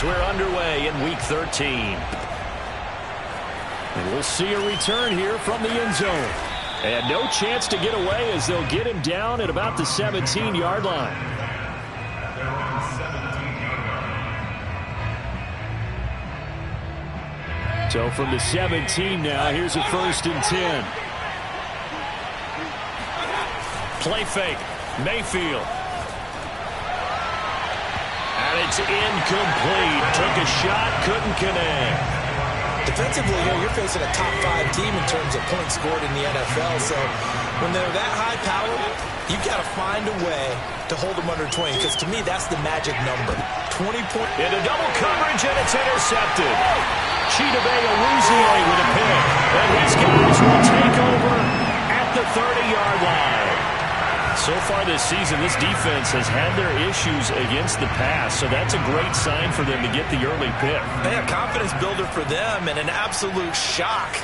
as we're underway in Week 13. And we'll see a return here from the end zone. And no chance to get away as they'll get him down at about the 17-yard line. So from the 17 now, here's a 1st and 10. Play fake. Mayfield. And it's incomplete. Took a shot, couldn't connect. Defensively here, you're facing a top 5 team in terms of points scored in the NFL. So when they're that high powered, you've got to find a way to hold them under 20. Because to me, that's the magic number. 20 points. Into double coverage, and it's intercepted. Chidobe Awuzie with a pick. And his guys will take over at the 30-yard line. So far this season, this defense has had their issues against the pass, so that's a great sign for them to get the early pick. A confidence builder for them and an absolute shock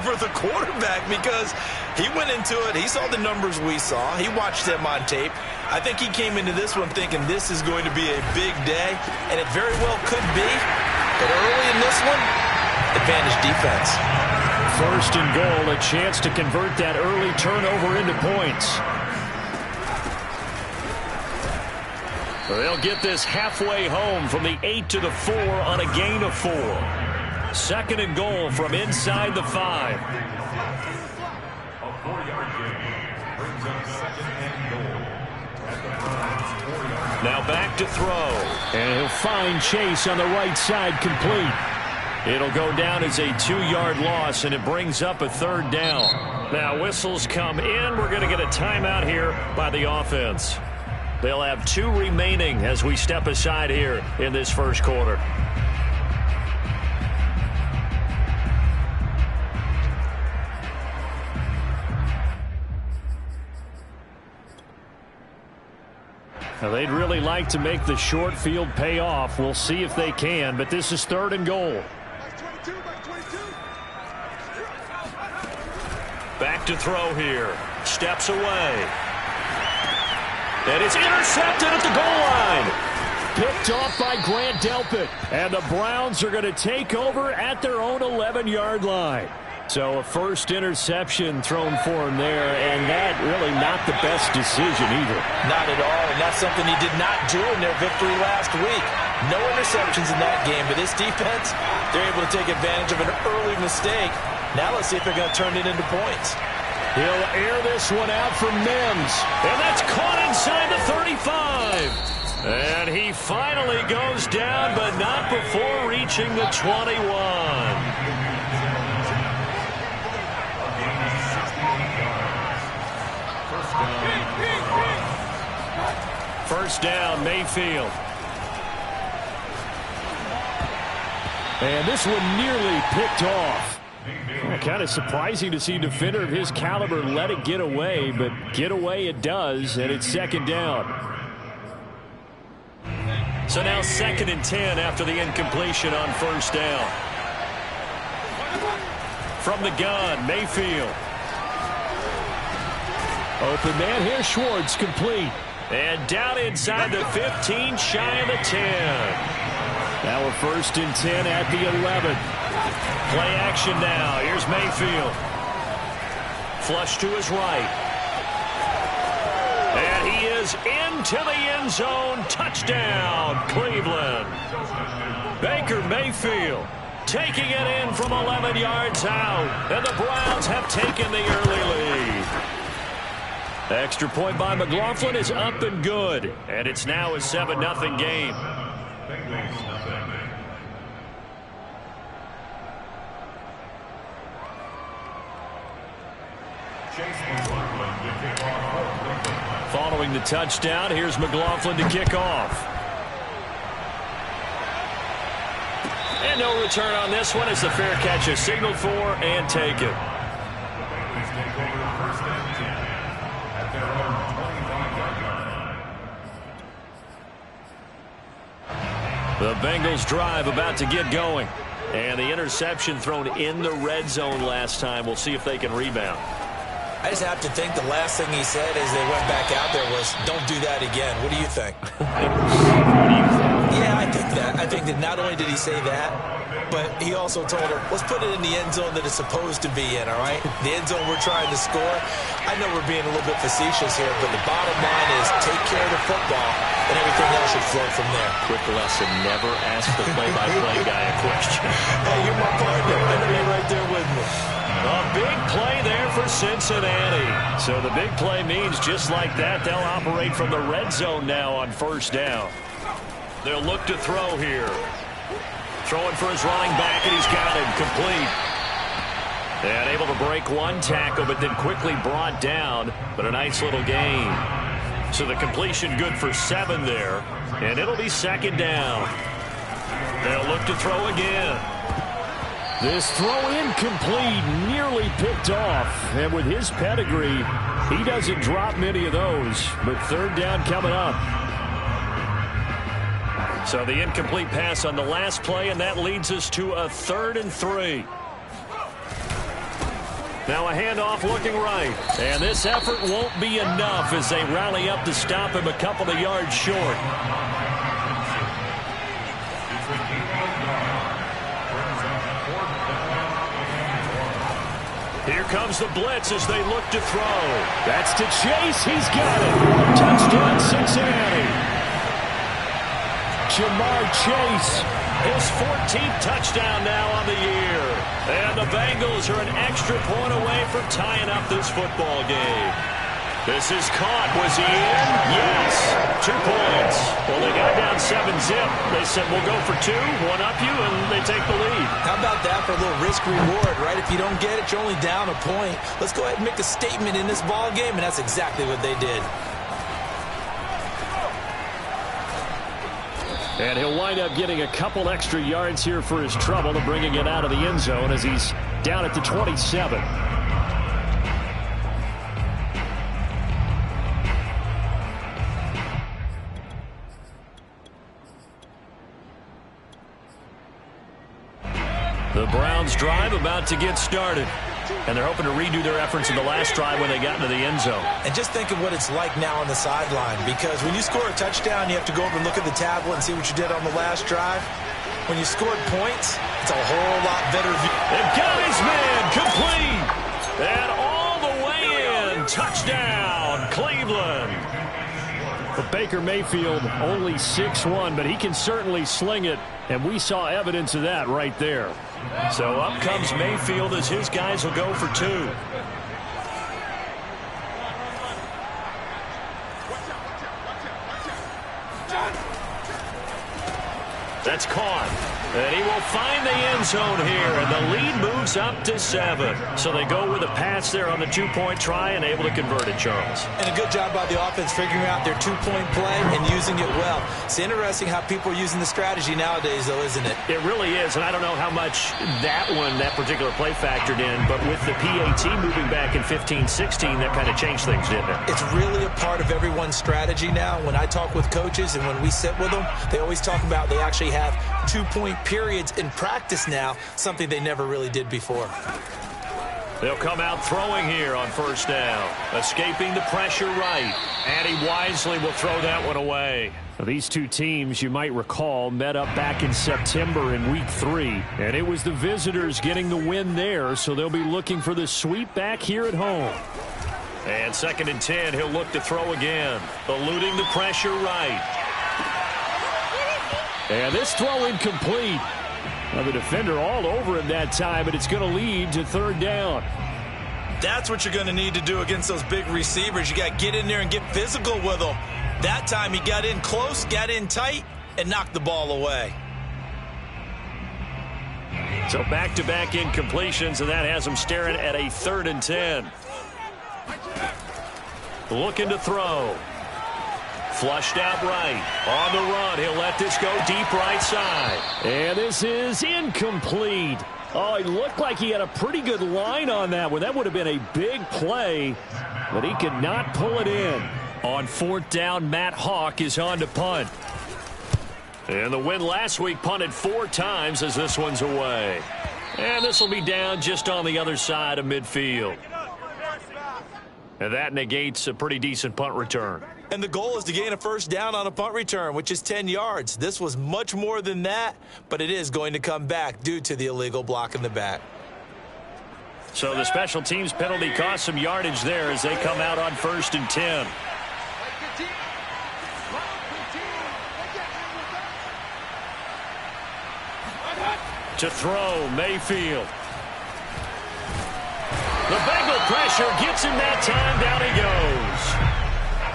for the quarterback because he went into it. He saw the numbers we saw. He watched them on tape. I think he came into this one thinking this is going to be a big day, and it very well could be. But early in this one, advantage defense. 1st and goal, a chance to convert that early turnover into points. They'll get this halfway home from the 8 to the 4 on a gain of 4. 2nd and goal from inside the 5. Now back to throw. And he'll find Chase on the right side complete. It'll go down as a 2-yard loss, and it brings up a 3rd down. Now whistles come in. We're going to get a timeout here by the offense. They'll have 2 remaining as we step aside here in this first quarter. Now they'd really like to make the short field pay off. We'll see if they can, but this is 3rd and goal. Back to throw here. Steps away. And it's intercepted at the goal line. Picked off by Grant Delpit. And the Browns are going to take over at their own 11-yard line. So a first interception thrown for him there, and that really not the best decision either. Not at all, and that's something he did not do in their victory last week. No interceptions in that game, but this defense, they're able to take advantage of an early mistake. Now let's see if they're going to turn it into points. He'll air this one out for Mims. And that's caught inside the 35. And he finally goes down, but not before reaching the 21. First down, Mayfield. And this one nearly picked off. Kind of surprising to see a defender of his caliber let it get away, but get away it does, and it's 2nd down. So now 2nd and 10 after the incompletion on 1st down. From the gun, Mayfield. Open man here, Schwartz, complete. And down inside the 15, shy of the 10. Now a 1st and 10 at the 11. Play action now. Here's Mayfield. Flush to his right. And he is into the end zone. Touchdown, Cleveland. Baker Mayfield taking it in from 11 yards out. And the Browns have taken the early lead. The extra point by McLaughlin is up and good. And it's now a 7-0 game. Following the touchdown, here's McLaughlin to kick off. And no return on this one as the fair catch is signaled for and taken. The Bengals drive about to get going. And the interception thrown in the red zone last time. We'll see if they can rebound. I just have to think the last thing he said as they went back out there was, don't do that again. What do you think? What do you think? Yeah, I think that. I think that not only did he say that, but he also told her, let's put it in the end zone that it's supposed to be in, all right? The end zone we're trying to score. I know we're being a little bit facetious here, but the bottom line is take care of the football, and everything else should flow from there. Quick lesson, never ask the play-by-play guy a question. Hey, you're my partner. I know you're right there with me. A big play there for Cincinnati. So the big play means just like that, they'll operate from the red zone now on first down. They'll look to throw here. Throwing for his running back, and he's got it complete. And able to break one tackle, but then quickly brought down. But a nice little gain. So the completion good for 7 there. And it'll be second down. They'll look to throw again. This throw incomplete, nearly picked off. And with his pedigree, he doesn't drop many of those. But third down coming up. So the incomplete pass on the last play, and that leads us to a 3rd and 3. Now a handoff looking right. And this effort won't be enough as they rally up to stop him a couple of yards short. Here comes the blitz as they look to throw. That's to Chase. He's got it. Touchdown, Cincinnati. Ja'Marr Chase, his 14th touchdown now on the year. And the Bengals are an extra point away from tying up this football game. This is caught. Was he in? Yes. 2 points. Well, they got down 7-zip. They said, we'll go for 2, one up you, and they take the lead. How about that for a little risk-reward, right? If you don't get it, you're only down a point. Let's go ahead and make a statement in this ball game, and that's exactly what they did. And he'll wind up getting a couple extra yards here for his trouble and bringing it out of the end zone as he's down at the 27. The Browns drive about to get started. And they're hoping to redo their efforts in the last drive when they got into the end zone. And just think of what it's like now on the sideline, because when you score a touchdown, you have to go over and look at the tablet and see what you did on the last drive. When you scored points, it's a whole lot better view. And got his man complete. And all the way in. Touchdown, Cleveland. But Baker Mayfield only 6'1", but he can certainly sling it. And we saw evidence of that right there. So up comes Mayfield as his guys will go for 2. That's caught. And he will find the end zone here, and the lead moves up to 7. So they go with a pass there on the 2-point try and able to convert it, Charles. And a good job by the offense figuring out their 2-point play and using it well. It's interesting how people are using the strategy nowadays, though, isn't it? It really is, and I don't know how much that particular play factored in, but with the PAT moving back in 15-16, that kind of changed things, didn't it? It's really a part of everyone's strategy now. When I talk with coaches and when we sit with them, they always talk about they actually have 2-point periods in practice now, something they never really did before. They'll come out throwing here on first down. Escaping the pressure right. And he wisely will throw that one away. Now, these two teams, you might recall, met up back in September in Week 3. And it was the visitors getting the win there, so they'll be looking for the sweep back here at home. And 2nd and 10, he'll look to throw again. Eluding the pressure right. And this throw incomplete. Well, the defender all over him that time, but it's going to lead to 3rd down. That's what you're going to need to do against those big receivers. You got to get in there and get physical with them. That time he got in close, got in tight, and knocked the ball away. So back-to-back incompletions, and that has him staring at a 3rd and 10. Looking to throw. Flushed out right. On the run, he'll let this go deep right side. And this is incomplete. Oh, it looked like he had a pretty good line on that one. That would have been a big play, but he could not pull it in. On 4th down, Matt Hawk is on to punt. And the win last week punted 4 times as this one's away. And this will be down just on the other side of midfield. And that negates a pretty decent punt return. And the goal is to gain a first down on a punt return, which is 10 yards. This was much more than that, but it is going to come back due to the illegal block in the back. So the special teams penalty cost some yardage there as they come out on 1st and 10. To throw, Mayfield. The Bengal pressure gets him that time. Down he goes.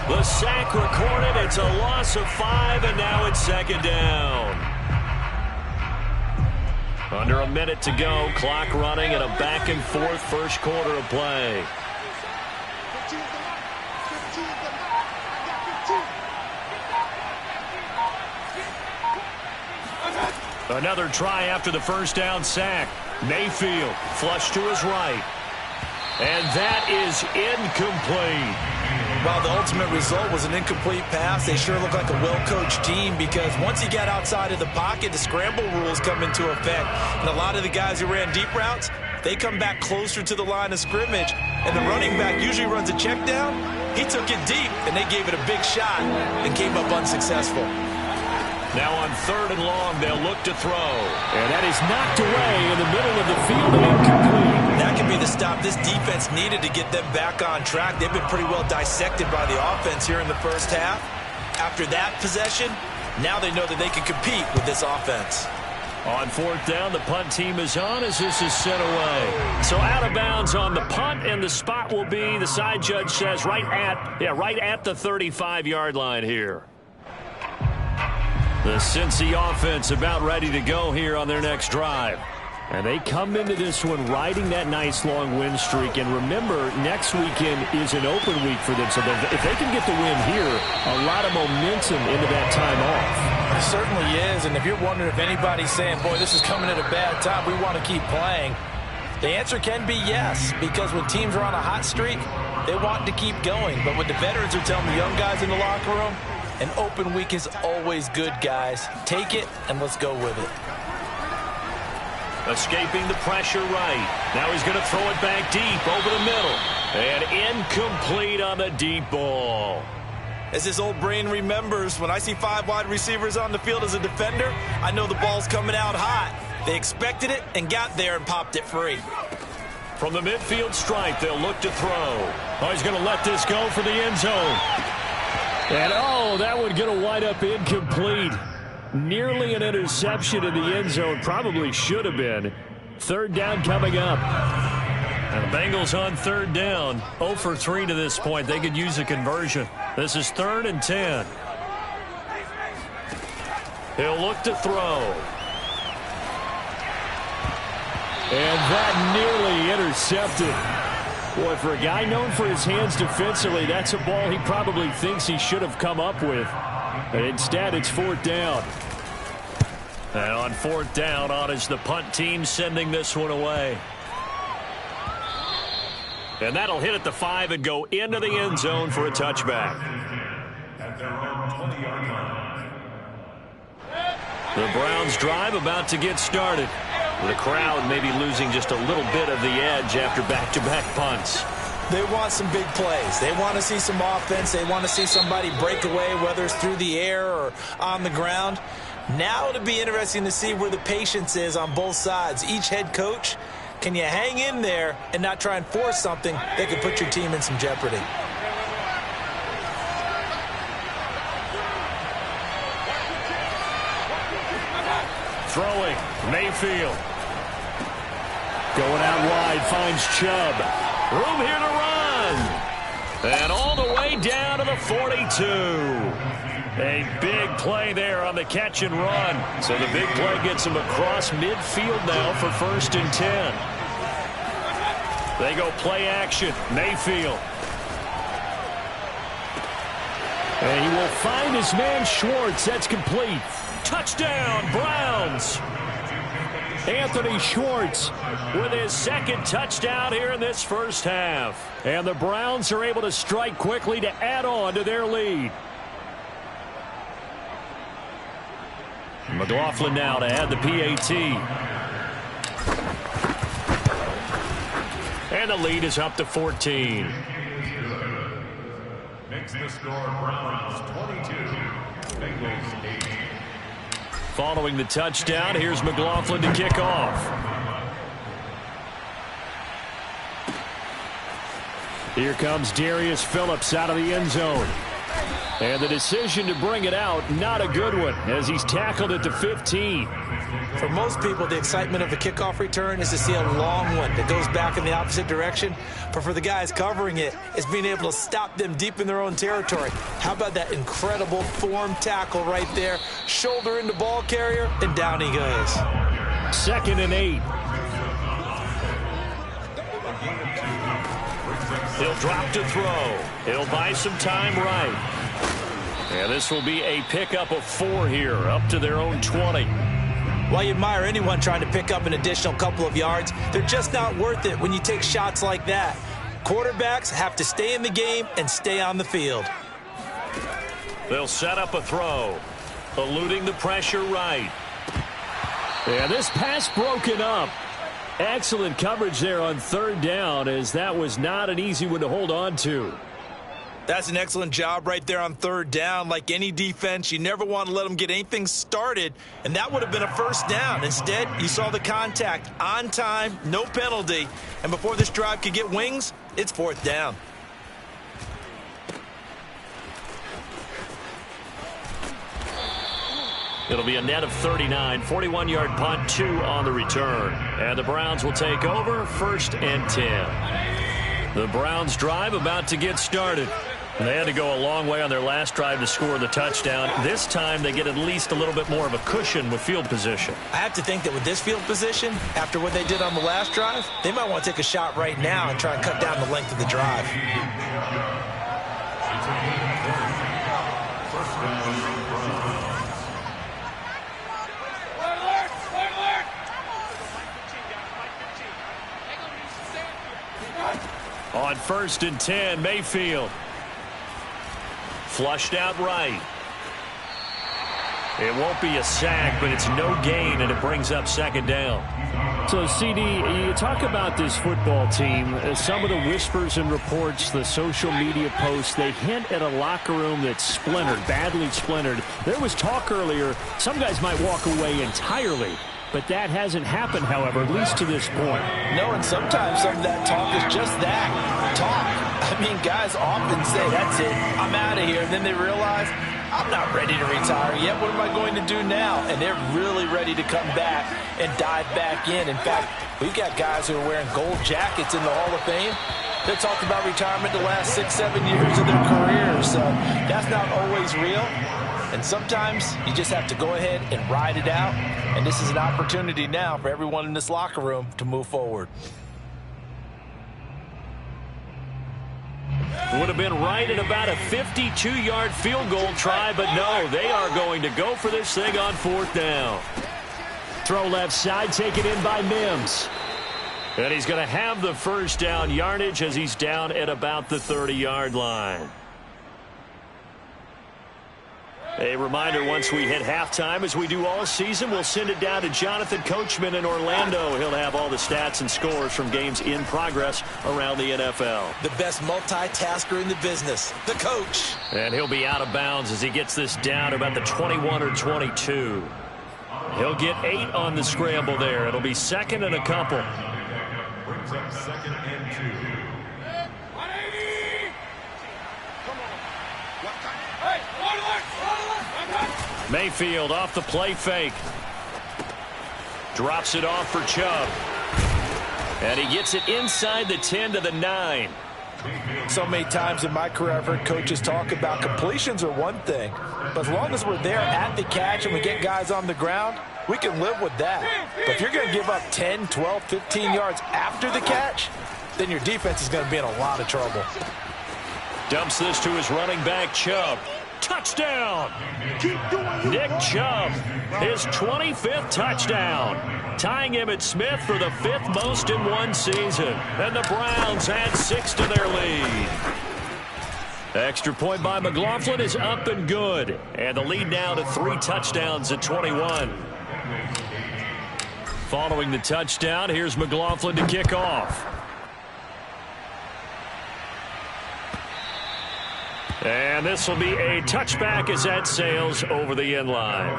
The sack recorded. It's a loss of 5, and now it's 2nd down. Under a minute to go. Clock running and a back-and-forth first quarter of play. Another try after the first down sack. Mayfield flush to his right. And that is incomplete. While the ultimate result was an incomplete pass, they sure look like a well-coached team because once he got outside of the pocket, the scramble rules come into effect. And a lot of the guys who ran deep routes, they come back closer to the line of scrimmage. And the running back usually runs a check down. He took it deep, and they gave it a big shot and came up unsuccessful. Now on 3rd and long, they'll look to throw. And that is knocked away in the middle of the field and incomplete. That could be the stop this defense needed to get them back on track. They've been pretty well dissected by the offense here in the first half. After that possession, now they know that they can compete with this offense. On 4th down, the punt team is on as this is sent away. So out of bounds on the punt, and the spot will be, the side judge says, right at the 35-yard line here. The Cincy offense about ready to go here on their next drive. And they come into this one riding that nice long win streak. And remember, next weekend is an open week for them. So if they can get the win here, a lot of momentum into that time off. It certainly is. And if you're wondering if anybody's saying, boy, this is coming at a bad time, we want to keep playing, the answer can be yes. Because when teams are on a hot streak, they want to keep going. But what the veterans are telling the young guys in the locker room, an open week is always good, guys. Take it, and let's go with it. Escaping the pressure right. Now he's going to throw it back deep over the middle. And incomplete on the deep ball. As his old brain remembers, when I see 5 wide receivers on the field as a defender, I know the ball's coming out hot. They expected it and got there and popped it free. From the midfield stripe, they'll look to throw. Oh, he's going to let this go for the end zone. And, oh, that one going to wind up incomplete. Nearly an interception in the end zone. Probably should have been. 3rd down coming up. And the Bengals on 3rd down. 0 for 3 to this point. They could use a conversion. This is 3rd and 10. He'll look to throw. And that nearly intercepted. Boy, for a guy known for his hands defensively, that's a ball he probably thinks he should have come up with. But instead, it's 4th down. And on 4th down, on is the punt team sending this one away. And that'll hit at the 5 and go into the end zone for a touchback. The Browns drive about to get started. The crowd maybe losing just a little bit of the edge after back-to-back punts. They want some big plays. They want to see some offense. They want to see somebody break away, whether it's through the air or on the ground. Now it'll be interesting to see where the patience is on both sides. Each head coach, can you hang in there and not try and force something that could put your team in some jeopardy? Throwing, Mayfield. Going out wide, finds Chubb. Room here to run. And all the way down to the 42. A big play there on the catch and run. So the big play gets him across midfield now for 1st and 10. They go play action. Mayfield. And he will find his man Schwartz. That's complete. Touchdown, Browns. Anthony Schwartz with his 2nd touchdown here in this first half. And the Browns are able to strike quickly to add on to their lead. McLaughlin now to add the PAT. And the lead is up to 14. Makes the score Browns 22, Bengals 8. Following the touchdown, here's McLaughlin to kick off. Here comes Darius Phillips out of the end zone. And the decision to bring it out, not a good one, as he's tackled at the 15. For most people, the excitement of a kickoff return is to see a long one that goes back in the opposite direction. But for the guys covering it, it's being able to stop them deep in their own territory. How about that incredible form tackle right there? Shoulder in the ball carrier, and down he goes. 2nd and 8. He'll drop to throw. He'll buy some time right. And this will be a pickup of 4 here, up to their own 20. While you admire anyone trying to pick up an additional couple of yards, they're just not worth it when you take shots like that. Quarterbacks have to stay in the game and stay on the field. They'll set up a throw, eluding the pressure right. And this pass broken up. Excellent coverage there on 3rd down, as that was not an easy one to hold on to. That's an excellent job right there on 3rd down. Like any defense, you never want to let them get anything started, and that would have been a 1st down. Instead, you saw the contact on time, no penalty, and before this drive could get wings, it's 4th down. It'll be a net of 39, 41-yard punt, 2 on the return. And the Browns will take over, 1st and 10. The Browns drive about to get started. They had to go a long way on their last drive to score the touchdown. This time they get at least a little bit more of a cushion with field position. I have to think that with this field position, after what they did on the last drive, they might want to take a shot right now and try and cut down the length of the drive. On 1st and 10, Mayfield. Flushed out right. It won't be a sack, but it's no gain, and it brings up 2nd down. So, CD, you talk about this football team. Some of the whispers and reports, the social media posts, they hint at a locker room that's splintered, badly splintered. There was talk earlier, some guys might walk away entirely. But that hasn't happened, however, at least to this point. No, and sometimes some of that talk is just that, talk. I mean, guys often say, that's it, I'm out of here. And then they realize, I'm not ready to retire yet. What am I going to do now? And they're really ready to come back and dive back in. In fact, we've got guys who are wearing gold jackets in the Hall of Fame. They talked about retirement the last 6-7 years of their careers. So that's not always real. And sometimes you just have to go ahead and ride it out. And this is an opportunity now for everyone in this locker room to move forward. Would have been right at about a 52-yard field goal try, but no, they are going to go for this thing on 4th down. Throw left side, taken in by Mims. And he's going to have the 1st down yardage as he's down at about the 30-yard line. A reminder, once we hit halftime, as we do all season, we'll send it down to Jonathan Coachman in Orlando. He'll have all the stats and scores from games in progress around the NFL. The best multitasker in the business, the coach. And he'll be out of bounds as he gets this down to about the 21 or 22. He'll get 8 on the scramble there. It'll be 2nd and a couple. Brings up 2nd and 2. Mayfield off the play fake. Drops it off for Chubb. And he gets it inside the 10 to the 9. So many times in my career I've heard coaches talk about completions are one thing, but as long as we're there at the catch and we get guys on the ground, we can live with that. But if you're going to give up 10, 12, 15 yards after the catch, then your defense is going to be in a lot of trouble. Dumps this to his running back, Chubb. Touchdown! Nick Chubb, his 25th touchdown, tying Emmitt Smith for the 5th most in one season. And the Browns add 6 to their lead. Extra point by McLaughlin is up and good. And the lead now to 3 touchdowns at 21. Following the touchdown, here's McLaughlin to kick off. And this will be a touchback as that sails over the end line.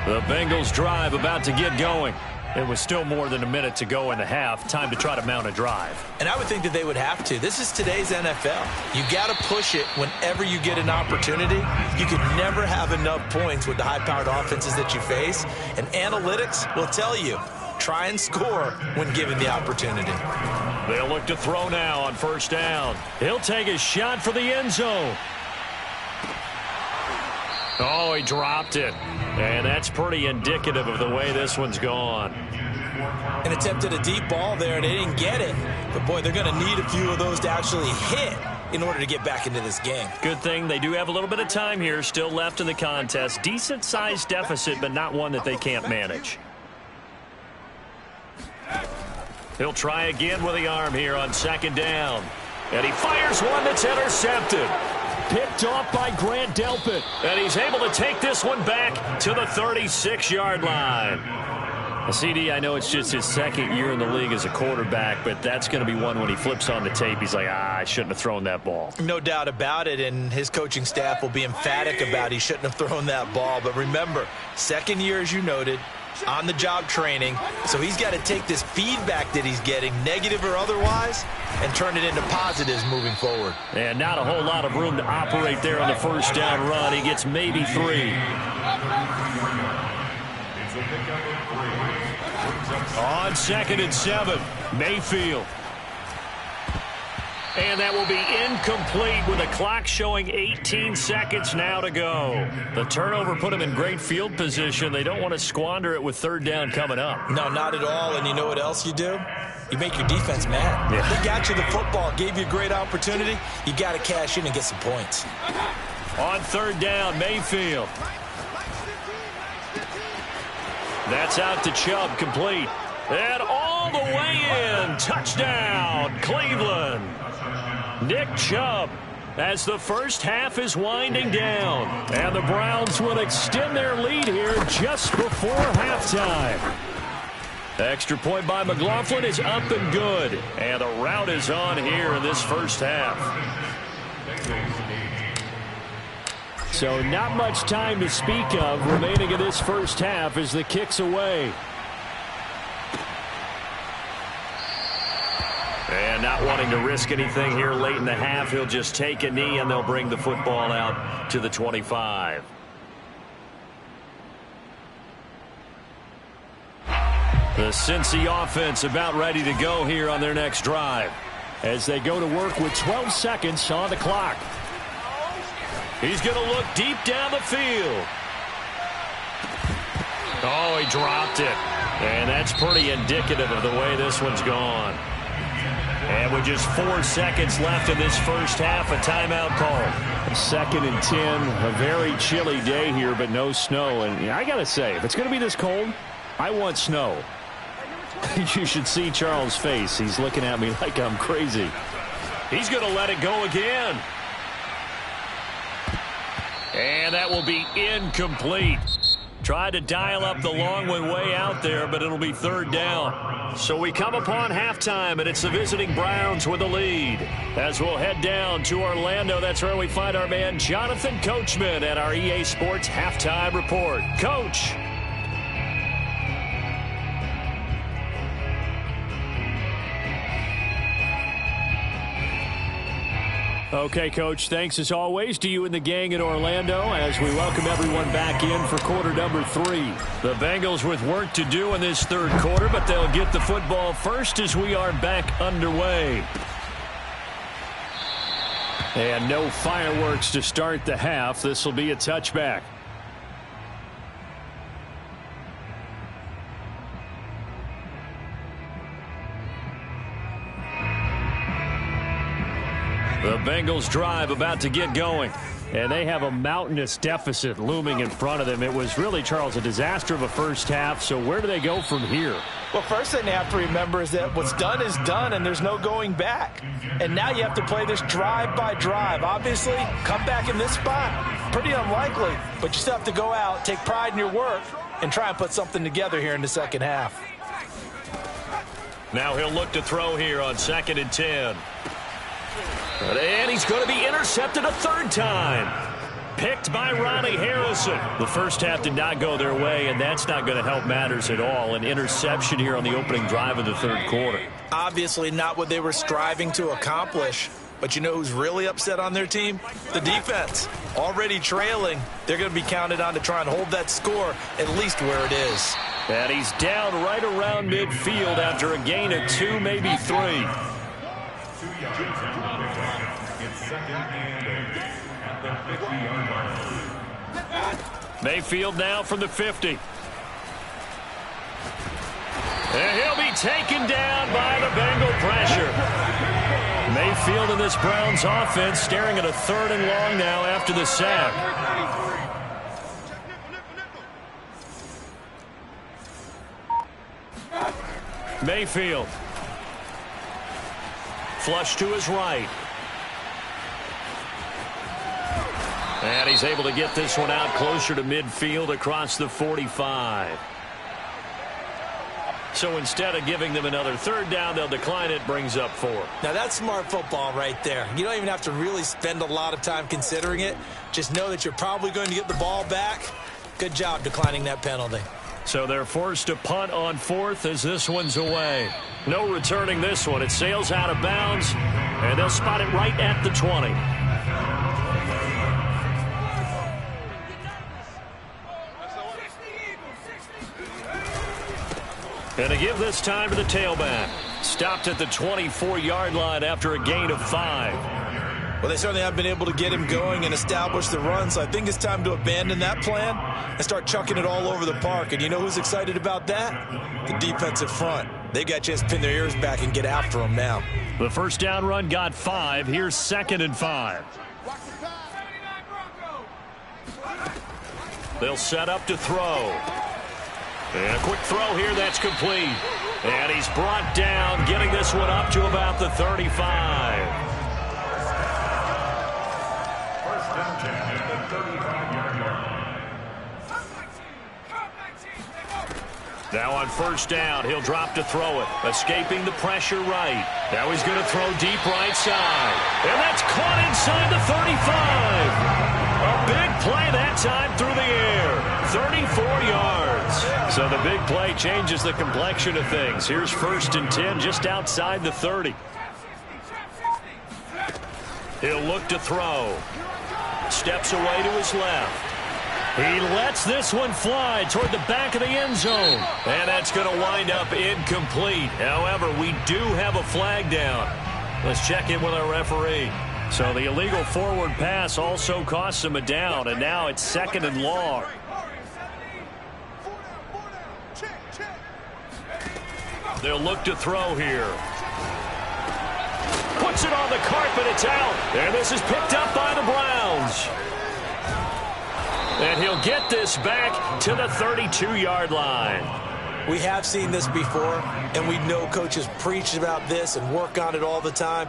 The Bengals drive about to get going. It was still more than a minute to go in the half. Time to try to mount a drive. And I would think that they would have to. This is today's NFL. You got to push it whenever you get an opportunity. You can never have enough points with the high-powered offenses that you face. And analytics will tell you, try and score when given the opportunity. They'll look to throw now on first down. He'll take a shot for the end zone. Oh, he dropped it. And that's pretty indicative of the way this one's gone. And attempted a deep ball there, and they didn't get it. But, boy, they're going to need a few of those to actually hit in order to get back into this game. Good thing they do have a little bit of time here still left in the contest. Decent-sized deficit, but not one that they can't manage. He'll try again with the arm here on second down. And he fires one that's intercepted. Picked off by Grant Delpit. And he's able to take this one back to the 36-yard line. CD, I know it's just his second year in the league as a quarterback, but that's going to be one when he flips on the tape. He's like, I shouldn't have thrown that ball. No doubt about it, and his coaching staff will be emphatic about he shouldn't have thrown that ball. But remember, second year, as you noted, on-the-job training, so he's got to take this feedback that he's getting, negative or otherwise, and turn it into positives moving forward. And not a whole lot of room to operate there on the first down run. He gets maybe 3. On 2nd and 7, Mayfield. And that will be incomplete with a clock showing 18 seconds now to go. The turnover put them in great field position. They don't want to squander it with third down coming up. No, not at all. And you know what else you do? You make your defense mad. Yeah. They got you the football, gave you a great opportunity. You got to cash in and get some points. On third down, Mayfield. That's out to Chubb, complete. And all the way in. Touchdown, Cleveland. Nick Chubb as the first half is winding down. And the Browns will extend their lead here just before halftime. Extra point by McLaughlin is up and good. And the route is on here in this first half. So not much time to speak of remaining in this first half as the kick's away. And not wanting to risk anything here late in the half, he'll just take a knee and they'll bring the football out to the 25. The Cincy offense about ready to go here on their next drive as they go to work with 12 seconds on the clock. He's going to look deep down the field. Oh, he dropped it. And that's pretty indicative of the way this one's gone. And with just 4 seconds left in this first half, a timeout call. 2nd and 10, a very chilly day here, but no snow. And I got to say, if it's going to be this cold, I want snow. You should see Charles' face. He's looking at me like I'm crazy. He's going to let it go again. And that will be incomplete. Tried to dial up the long one way out there, but it'll be third down. So we come upon halftime, and it's the visiting Browns with the lead. As we'll head down to Orlando, that's where we find our man Jonathan Coachman at our EA Sports Halftime Report. Coach. Okay, Coach, thanks as always to you and the gang in Orlando as we welcome everyone back in for quarter number 3. The Bengals with work to do in this third quarter, but they'll get the football first as we are back underway. And no fireworks to start the half. This will be a touchback. The Bengals drive about to get going, and they have a mountainous deficit looming in front of them. It was really, Charles, a disaster of a first half, so where do they go from here? Well, first thing they have to remember is that what's done is done, and there's no going back. And now you have to play this drive by drive. Obviously, come back in this spot, pretty unlikely, but you still have to go out, take pride in your work, and try and put something together here in the second half. Now he'll look to throw here on 2nd and 10. And he's going to be intercepted a third time. Picked by Ronnie Harrison. The first half did not go their way, and that's not going to help matters at all. An interception here on the opening drive of the third quarter. Obviously not what they were striving to accomplish. But you know who's really upset on their team? The defense. Already trailing. They're going to be counted on to try and hold that score at least where it is. And he's down right around midfield after a gain of 2, maybe 3. Mayfield now from the 50. And he'll be taken down by the Bengal pressure. Mayfield in this Browns offense staring at a 3rd and long now after the sack. Mayfield. Flush to his right. And he's able to get this one out closer to midfield across the 45. So instead of giving them another 3rd down, they'll decline it, brings up 4. Now that's smart football right there. You don't even have to really spend a lot of time considering it. Just know that you're probably going to get the ball back. Good job declining that penalty. So they're forced to punt on 4th as this one's away. No returning this one. It sails out of bounds, and they'll spot it right at the 20. And to give this time to the tailback. Stopped at the 24-yard line after a gain of 5. Well, they certainly have been able to get him going and establish the run, so I think it's time to abandon that plan and start chucking it all over the park. And you know who's excited about that? The defensive front. They got a chance to pin their ears back and get after him now. The first down run got 5. Here's 2nd and 5. They'll set up to throw. And a quick throw here that's complete. And he's brought down, getting this one up to about the 35. Now on first down, he'll drop to throw it. Escaping the pressure right. Now he's going to throw deep right side. And that's caught inside the 35. A big play that time through the air. 34 yards. So the big play changes the complexion of things. Here's 1st and 10 just outside the 30. He'll look to throw. Steps away to his left. He lets this one fly toward the back of the end zone. And that's going to wind up incomplete. However, we do have a flag down. Let's check in with our referee. So the illegal forward pass also costs him a down, and now it's 2nd and long. They'll look to throw here. Puts it on the carpet, it's out. And this is picked up by the Browns. And he'll get this back to the 32-yard line. We have seen this before, and we know coaches preach about this and work on it all the time.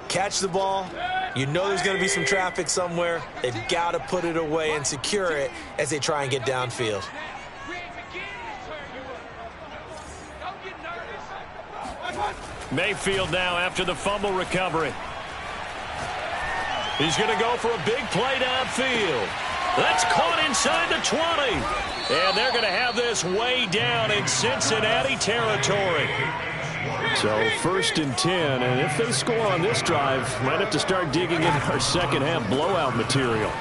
Catch the ball. You know there's going to be some traffic somewhere. They've got to put it away and secure it as they try and get downfield. Mayfield now after the fumble recovery. He's going to go for a big play downfield. That's caught inside the 20. And they're going to have this way down in Cincinnati territory. So 1st and 10, and if they score on this drive, might have to start digging into our second half blowout material.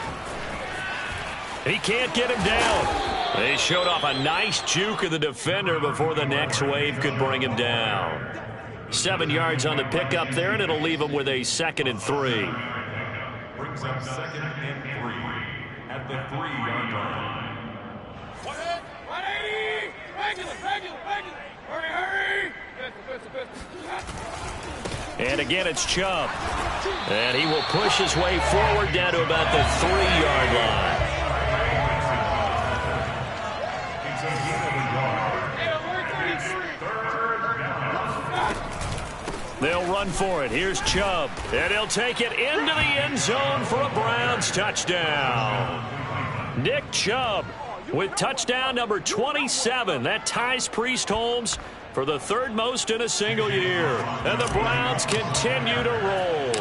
He can't get him down. They showed off a nice juke of the defender before the next wave could bring him down. 7 yards on the pickup there, and it'll leave him with a 2nd and 3. Brings up 2nd and 3 at the 3-yard line. 180! Regular! Hurry! And again, it's Chubb. And he will push his way forward down to about the 3-yard line. They'll run for it. Here's Chubb. And he'll take it into the end zone for a Browns touchdown. Nick Chubb with touchdown number 27. That ties Priest Holmes for the third most in a single year. And the Browns continue to roll.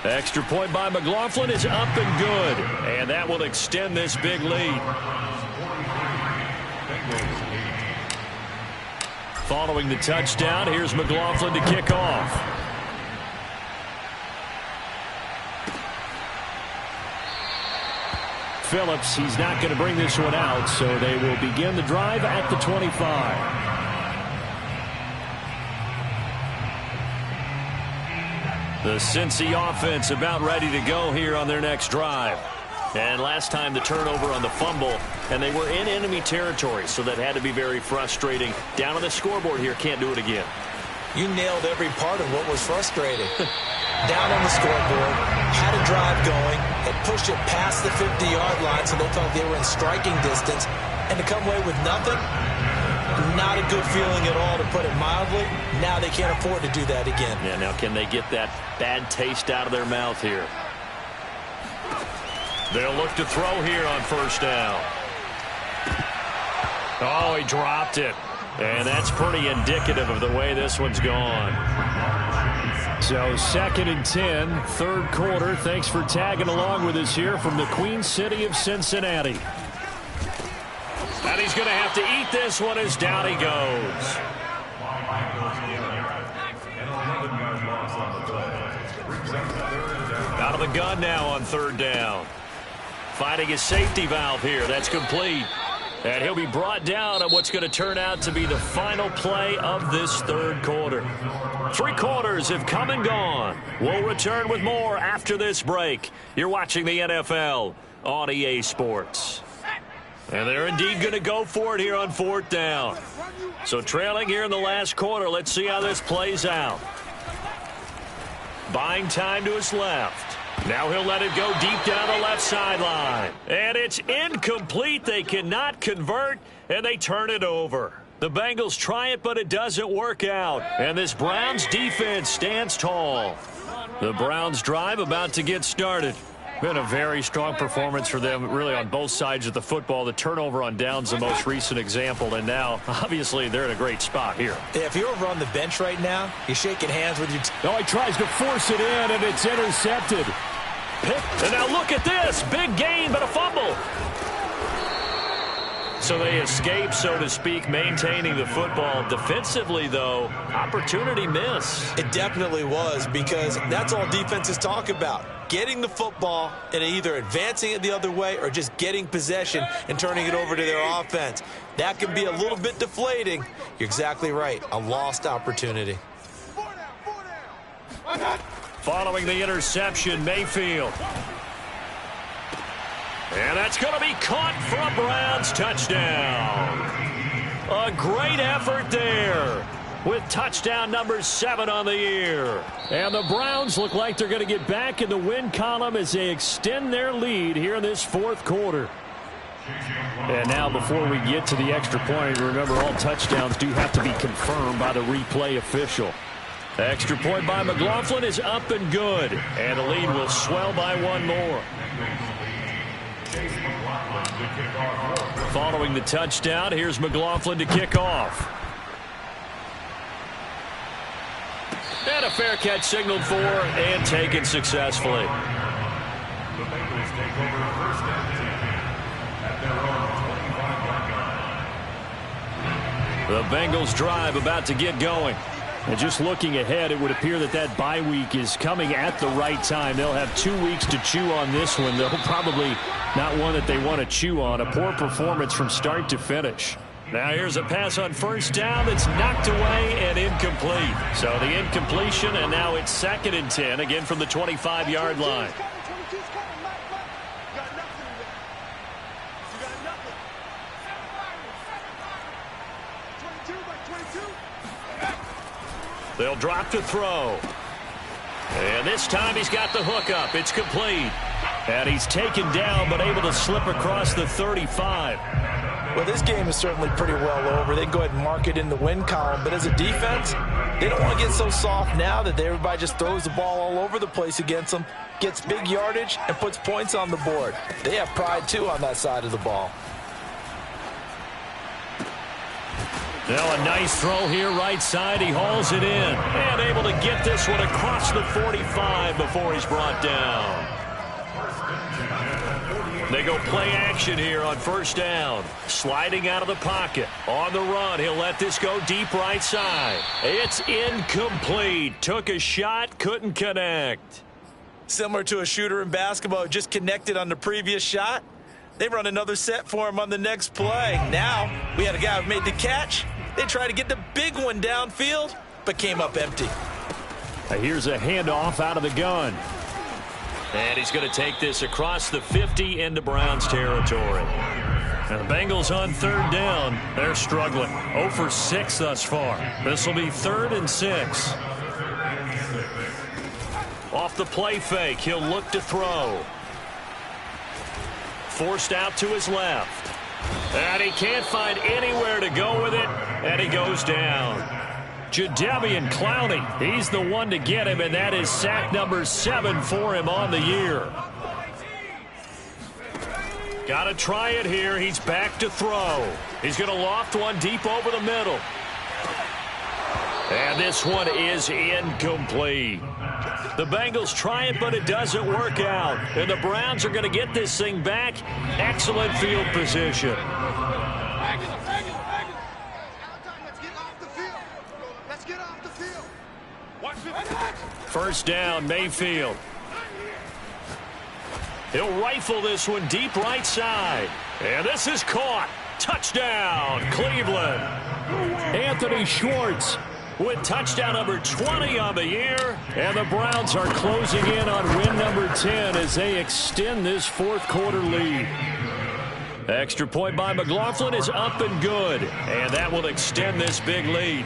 Extra point by McLaughlin is up and good. And that will extend this big lead. Following the touchdown, here's McLaughlin to kick off. Phillips, he's not going to bring this one out, so they will begin the drive at the 25. The Cincy offense about ready to go here on their next drive. And last time the turnover on the fumble, and they were in enemy territory, so that had to be very frustrating. Down on the scoreboard here, can't do it again. You nailed every part of what was frustrating. Down on the scoreboard, had a drive going, had pushed it past the 50-yard line so they felt they were in striking distance, and to come away with nothing, not a good feeling at all, to put it mildly. Now they can't afford to do that again. Yeah, now can they get that bad taste out of their mouth here? They'll look to throw here on first down. Oh, he dropped it. And that's pretty indicative of the way this one's gone. So 2nd and 10, third quarter. Thanks for tagging along with us here from the Queen City of Cincinnati. And he's going to have to eat this one as down he goes. Out of the gun now on third down. Finding his safety valve here. That's complete. And he'll be brought down on what's going to turn out to be the final play of this third quarter. 3 quarters have come and gone. We'll return with more after this break. You're watching the NFL on EA Sports. And they're indeed going to go for it here on 4th down. So trailing here in the last quarter, let's see how this plays out. Buying time to his left. Now he'll let it go deep down the left sideline. And it's incomplete. They cannot convert, and they turn it over. The Bengals try it, but it doesn't work out. And this Browns defense stands tall. The Browns drive about to get started. Been a very strong performance for them, really, on both sides of the football. The turnover on downs, the most recent example, and now, obviously, they're in a great spot here. If you're over on the bench right now, you're shaking hands with your he tries to force it in, and it's intercepted. And now look at this. Big gain, but a fumble. So they escape, so to speak, maintaining the football. Defensively, though, opportunity miss. It definitely was, because that's all defenses talk about. Getting the football and either advancing it the other way or just getting possession and turning it over to their offense. That can be a little bit deflating. You're exactly right. A lost opportunity. Following the interception, Mayfield. And that's going to be caught for a Browns touchdown. A great effort there with touchdown number 7 on the year. And the Browns look like they're going to get back in the win column as they extend their lead here in this 4th quarter. And now before we get to the extra point, remember all touchdowns do have to be confirmed by the replay official. Extra point by McLaughlin is up and good. And the lead will swell by 1 more. Following the touchdown, here's McLaughlin to kick off. And a fair catch signaled for and taken successfully. The Bengals take over first and 10 at their own 25-yard line. The Bengals drive about to get going. And just looking ahead, it would appear that bye week is coming at the right time. They'll have 2 weeks to chew on this one. They'll probably not one that they want to chew on. A poor performance from start to finish. Now here's a pass on first down that's knocked away and incomplete. So the incompletion, and now it's 2nd and 10, again from the 25-yard line. They'll drop to throw. And this time he's got the hook up. It's complete. And he's taken down but able to slip across the 35. Well, this game is certainly pretty well over. They can go ahead and mark it in the win column. But as a defense, they don't want to get so soft now that everybody just throws the ball all over the place against them, gets big yardage, and puts points on the board. They have pride, too, on that side of the ball. Now a nice throw here right side. He hauls it in. And able to get this one across the 45 before he's brought down. They go play action here on first down. Sliding out of the pocket. On the run, he'll let this go deep right side. It's incomplete. Took a shot, couldn't connect. Similar to a shooter in basketball, just connected on the previous shot. They run another set for him on the next play. Now, we had a guy who made the catch. They tried to get the big one downfield, but came up empty. Here's a handoff out of the gun. And he's going to take this across the 50 into Browns territory. And the Bengals on third down. They're struggling. 0 for 6 thus far. This will be 3rd and 6. Off the play fake, he'll look to throw. Forced out to his left. And he can't find anywhere to go with it. And he goes down. Jadeveon Clowney, he's the one to get him, and that is sack number 7 for him on the year. Got to try it here. He's back to throw. He's going to loft one deep over the middle. And this one is incomplete. The Bengals try it, but it doesn't work out. And the Browns are going to get this thing back. Excellent field position. First down, Mayfield. He'll rifle this one deep right side. And this is caught. Touchdown, Cleveland. Anthony Schwartz with touchdown number 20 on the year. And the Browns are closing in on win number 10 as they extend this fourth quarter lead. Extra point by McLaughlin is up and good. And that will extend this big lead.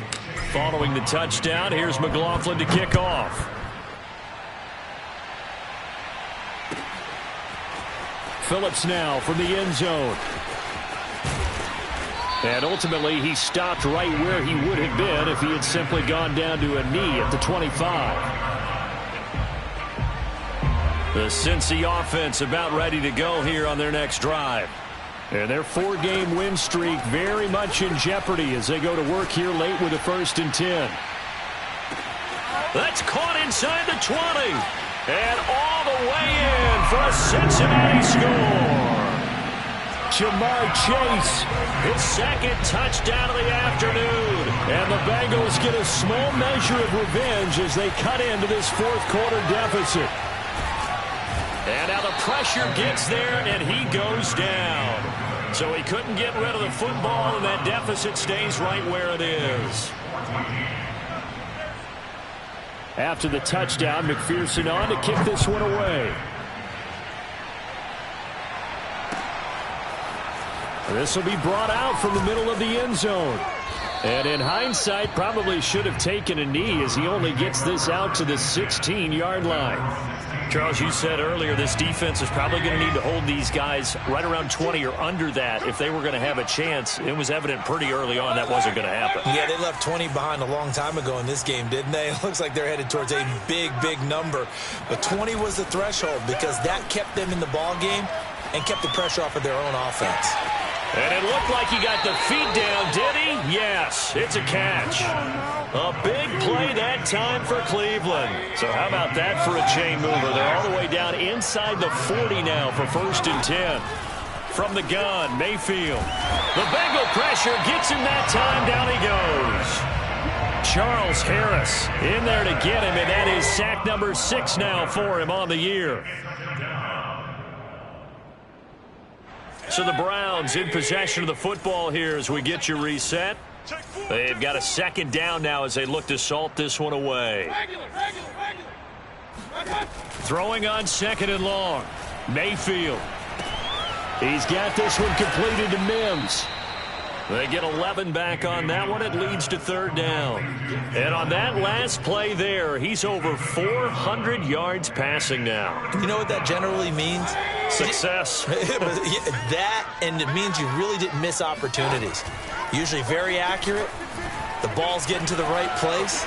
Following the touchdown, here's McLaughlin to kick off. Phillips now from the end zone. And ultimately, he stopped right where he would have been if he had simply gone down to a knee at the 25. The Cincy offense about ready to go here on their next drive. And their 4-game win streak very much in jeopardy as they go to work here late with a 1st and 10. That's caught inside the 20. And all the way in for a Cincinnati score. Jamar Chase, his 2nd touchdown of the afternoon. And the Bengals get a small measure of revenge as they cut into this fourth quarter deficit. And now the pressure gets there, and he goes down. So he couldn't get rid of the football, and that deficit stays right where it is. After the touchdown, McPherson on to kick this one away. This will be brought out from the middle of the end zone. And in hindsight, probably should have taken a knee as he only gets this out to the 16-yard line. Charles, you said earlier this defense is probably going to need to hold these guys right around 20 or under that if they were going to have a chance. It was evident pretty early on that wasn't going to happen. Yeah, they left 20 behind a long time ago in this game, didn't they? It looks like they're headed towards a big, big number. But 20 was the threshold because that kept them in the ball game and kept the pressure off of their own offense. And it looked like he got the feet down, did he? Yes, it's a catch. A big play that time for Cleveland. So how about that for a chain mover? They're all the way down inside the 40 now for 1st and 10. From the gun, Mayfield. The Bengal pressure gets him that time. Down he goes. Charles Harris in there to get him, and that is sack number 6 now for him on the year. So the Browns in possession of the football here as we get you reset. They've got a 2nd down now as they look to salt this one away. Throwing on 2nd and long. Mayfield. He's got this one completed to Mims. They get 11 back on that one. It leads to 3rd down. And on that last play there, he's over 400 yards passing now. You know what that generally means? Success. That, and it means you really didn't miss opportunities. Usually very accurate. The ball's getting to the right place.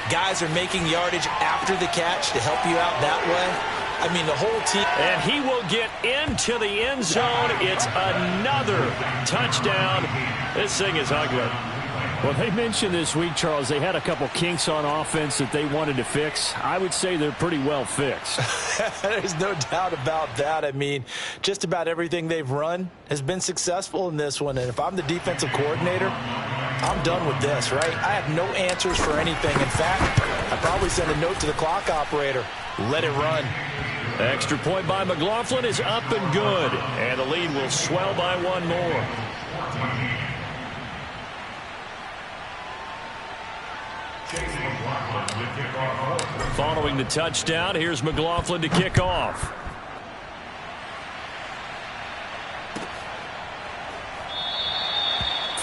Guys are making yardage after the catch to help you out that way. I mean, the whole team. And he will get into the end zone. It's another touchdown. This thing is ugly. Well, they mentioned this week, Charles, they had a couple kinks on offense that they wanted to fix. I would say they're pretty well fixed. There's no doubt about that. I mean, just about everything they've run has been successful in this one. And if I'm the defensive coordinator, I'm done with this, right? I have no answers for anything. In fact, I'd probably send a note to the clock operator. Let it run. Extra point by McLaughlin is up and good. And the lead will swell by one more. Following the touchdown, here's McLaughlin to kick off.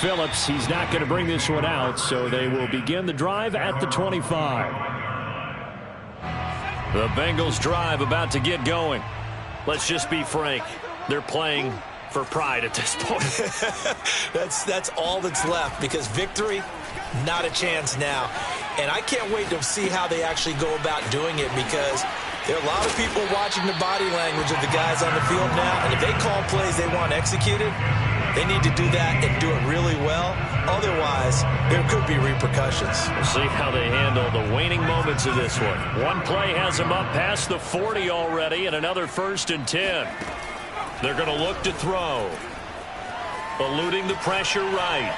Phillips, he's not going to bring this one out, so they will begin the drive at the 25. The Bengals drive about to get going. Let's just be frank. They're playing for pride at this point. That's all that's left, because victory, not a chance now. And I can't wait to see how they actually go about doing it, because there are a lot of people watching the body language of the guys on the field now. And if they call plays they want executed, they need to do that and do it really well. Otherwise, there could be repercussions. We'll see how they handle the waning moments of this one. One play has them up past the 40 already, and another 1st and 10. They're going to look to throw. Eluding the pressure right.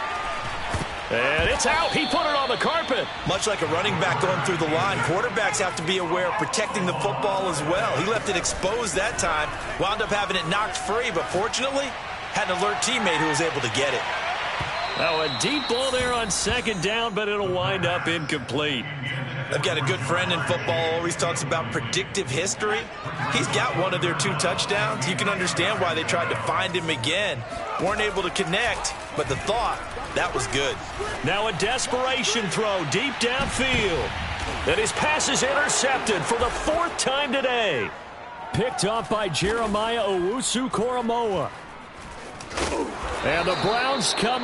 And it's out. He put it on the carpet. Much like a running back going through the line, quarterbacks have to be aware of protecting the football as well. He left it exposed that time, wound up having it knocked free, but fortunately, had an alert teammate who was able to get it. Now a deep ball there on 2nd down, but it'll wind up incomplete. I've got a good friend in football, always talks about predictive history. He's got one of their 2 touchdowns. You can understand why they tried to find him again. Weren't able to connect, but the thought, that was good. Now a desperation throw deep downfield. And his pass is intercepted for the 4th time today. Picked up by Jeremiah Owusu-Koramoah. And the Browns come